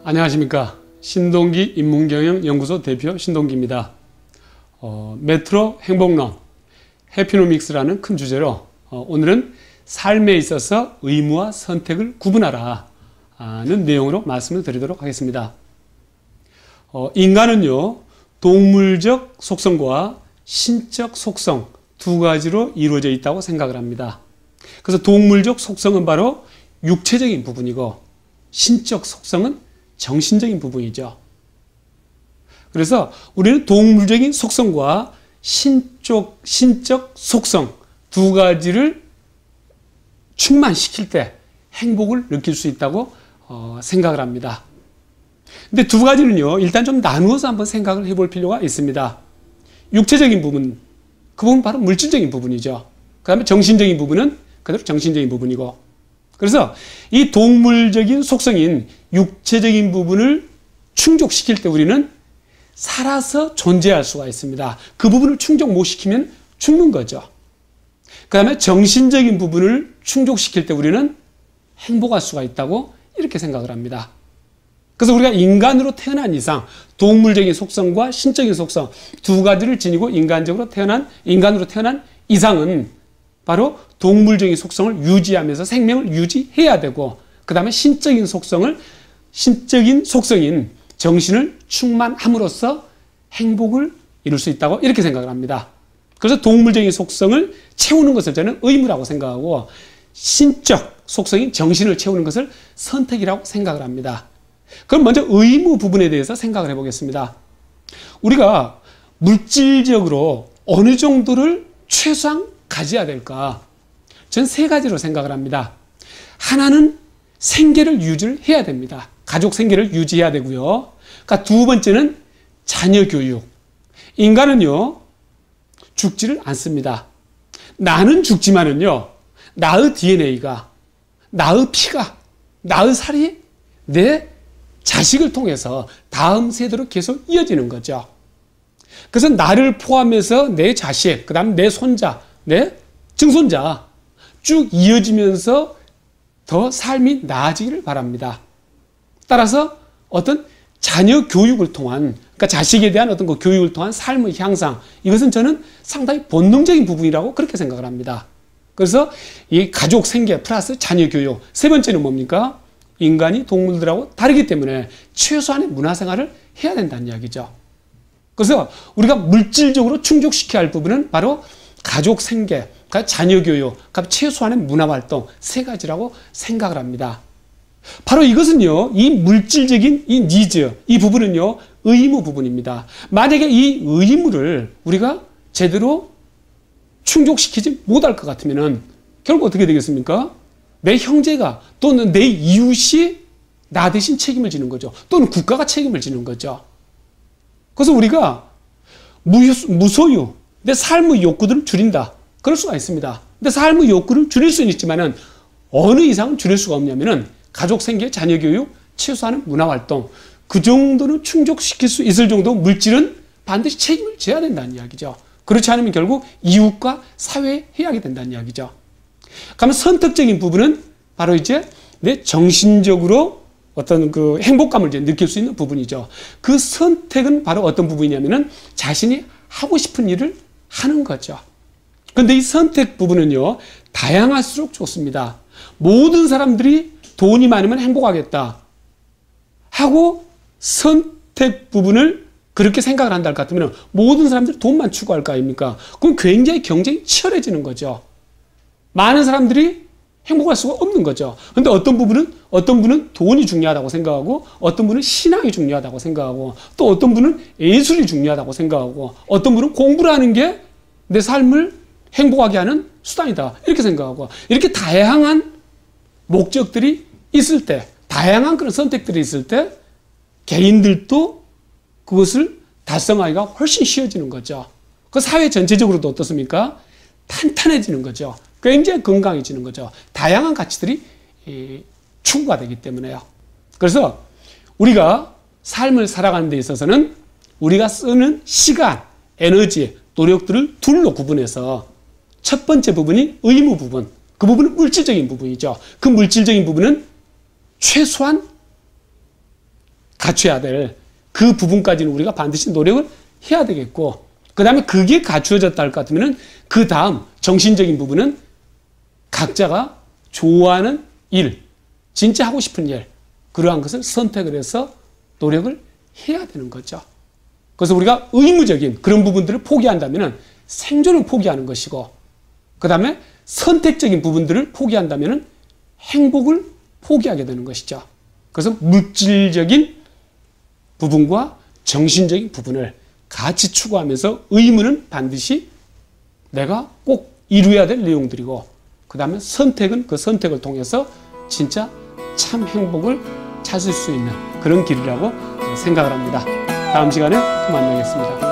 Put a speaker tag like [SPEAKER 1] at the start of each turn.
[SPEAKER 1] 안녕하십니까. 신동기 인문경영연구소 대표 신동기입니다. 메트로 행복론, 해피노믹스라는 큰 주제로 오늘은 삶에 있어서 의무와 선택을 구분하라는 내용으로 말씀을 드리도록 하겠습니다. 인간은요, 동물적 속성과 신적 속성 두 가지로 이루어져 있다고 생각을 합니다. 그래서 동물적 속성은 바로 육체적인 부분이고 신적 속성은 정신적인 부분이죠. 그래서 우리는 동물적인 속성과 신적 속성 두 가지를 충만시킬 때 행복을 느낄 수 있다고 생각을 합니다. 근데 두 가지는요, 일단 좀 나누어서 한번 생각을 해볼 필요가 있습니다. 육체적인 부분, 그 부분은 바로 물질적인 부분이죠. 그 다음에 정신적인 부분은 그대로 정신적인 부분이고, 그래서 이 동물적인 속성인 육체적인 부분을 충족시킬 때 우리는 살아서 존재할 수가 있습니다. 그 부분을 충족 못 시키면 죽는 거죠. 그 다음에 정신적인 부분을 충족시킬 때 우리는 행복할 수가 있다고 이렇게 생각을 합니다. 그래서 우리가 인간으로 태어난 이상 동물적인 속성과 신적인 속성 두 가지를 지니고 인간으로 태어난 이상은 바로 동물적인 속성을 유지하면서 생명을 유지해야 되고, 그 다음에 신적인 속성인 정신을 충만함으로써 행복을 이룰 수 있다고 이렇게 생각을 합니다. 그래서 동물적인 속성을 채우는 것을 저는 의무라고 생각하고, 신적 속성인 정신을 채우는 것을 선택이라고 생각을 합니다. 그럼 먼저 의무 부분에 대해서 생각을 해보겠습니다. 우리가 물질적으로 어느 정도를 최소한 가져야 될까? 전 세 가지로 생각을 합니다. 하나는 생계를 유지해야 됩니다. 가족 생계를 유지해야 되고요. 그러니까 두 번째는 자녀 교육. 인간은요, 죽지를 않습니다. 나는 죽지만은요, 나의 DNA가, 나의 피가, 나의 살이 내 자식을 통해서 다음 세대로 계속 이어지는 거죠. 그래서 나를 포함해서 내 자식, 그 다음 내 손자, 내 증손자 쭉 이어지면서 더 삶이 나아지기를 바랍니다. 따라서 어떤 자녀 교육을 통한, 그러니까 자식에 대한 어떤 그 교육을 통한 삶의 향상, 이것은 저는 상당히 본능적인 부분이라고 그렇게 생각을 합니다. 그래서 이 가족 생계 플러스 자녀 교육, 세 번째는 뭡니까? 인간이 동물들하고 다르기 때문에 최소한의 문화생활을 해야 된다는 이야기죠. 그래서 우리가 물질적으로 충족시켜야 할 부분은 바로 가족 생계, 자녀 교육, 최소한의 문화활동 세 가지라고 생각을 합니다. 바로 이것은요, 이 물질적인 이 니즈, 이 부분은요, 의무 부분입니다. 만약에 이 의무를 우리가 제대로 충족시키지 못할 것 같으면 결국 어떻게 되겠습니까? 내 형제가 또는 내 이웃이 나 대신 책임을 지는 거죠. 또는 국가가 책임을 지는 거죠. 그래서 우리가 무소유, 내 삶의 욕구들을 줄인다. 그럴 수가 있습니다. 근데 삶의 욕구를 줄일 수는 있지만은 어느 이상은 줄일 수가 없냐면은 가족 생계, 자녀 교육, 최소한의 문화활동, 그 정도는 충족시킬 수 있을 정도 물질은 반드시 책임을 져야 된다는 이야기죠. 그렇지 않으면 결국 이웃과 사회에 해야하게 된다는 이야기죠. 그러면 선택적인 부분은 바로 이제 내 정신적으로 어떤 그 행복감을 이제 느낄 수 있는 부분이죠. 그 선택은 바로 어떤 부분이냐면은 자신이 하고 싶은 일을 하는 거죠. 그런데 이 선택 부분은요, 다양할수록 좋습니다. 모든 사람들이 돈이 많으면 행복하겠다 하고 선택 부분을 그렇게 생각을 한다 할 것 같으면 모든 사람들이 돈만 추구할 거 아닙니까? 그럼 굉장히 경쟁이 치열해지는 거죠. 많은 사람들이 행복할 수가 없는 거죠. 그런데 어떤 분은 돈이 중요하다고 생각하고, 어떤 분은 신앙이 중요하다고 생각하고, 또 어떤 분은 예술이 중요하다고 생각하고, 어떤 분은 공부를 하는 게 내 삶을 행복하게 하는 수단이다. 이렇게 생각하고, 이렇게 다양한 목적들이 있을 때, 다양한 그런 선택들이 있을 때, 개인들도 그것을 달성하기가 훨씬 쉬워지는 거죠. 그 사회 전체적으로도 어떻습니까? 탄탄해지는 거죠. 굉장히 건강해지는 거죠. 다양한 가치들이 추구가 되기 때문에요. 그래서 우리가 삶을 살아가는 데 있어서는 우리가 쓰는 시간, 에너지, 노력들을 둘로 구분해서 첫 번째 부분이 의무 부분, 그 부분은 물질적인 부분이죠. 그 물질적인 부분은 최소한 갖춰야 될 그 부분까지는 우리가 반드시 노력을 해야 되겠고, 그 다음에 그게 갖추어졌다 할 것 같으면은 그 다음 정신적인 부분은 각자가 좋아하는 일, 진짜 하고 싶은 일, 그러한 것을 선택을 해서 노력을 해야 되는 거죠. 그래서 우리가 의무적인 그런 부분들을 포기한다면은 생존을 포기하는 것이고, 그 다음에 선택적인 부분들을 포기한다면은 행복을 포기하게 되는 것이죠. 그래서 물질적인 부분과 정신적인 부분을 같이 추구하면서 의무는 반드시 내가 꼭 이루어야 될 내용들이고, 그 다음에 선택은 그 선택을 통해서 진짜 참 행복을 찾을 수 있는 그런 길이라고 생각을 합니다. 다음 시간에 또 만나겠습니다.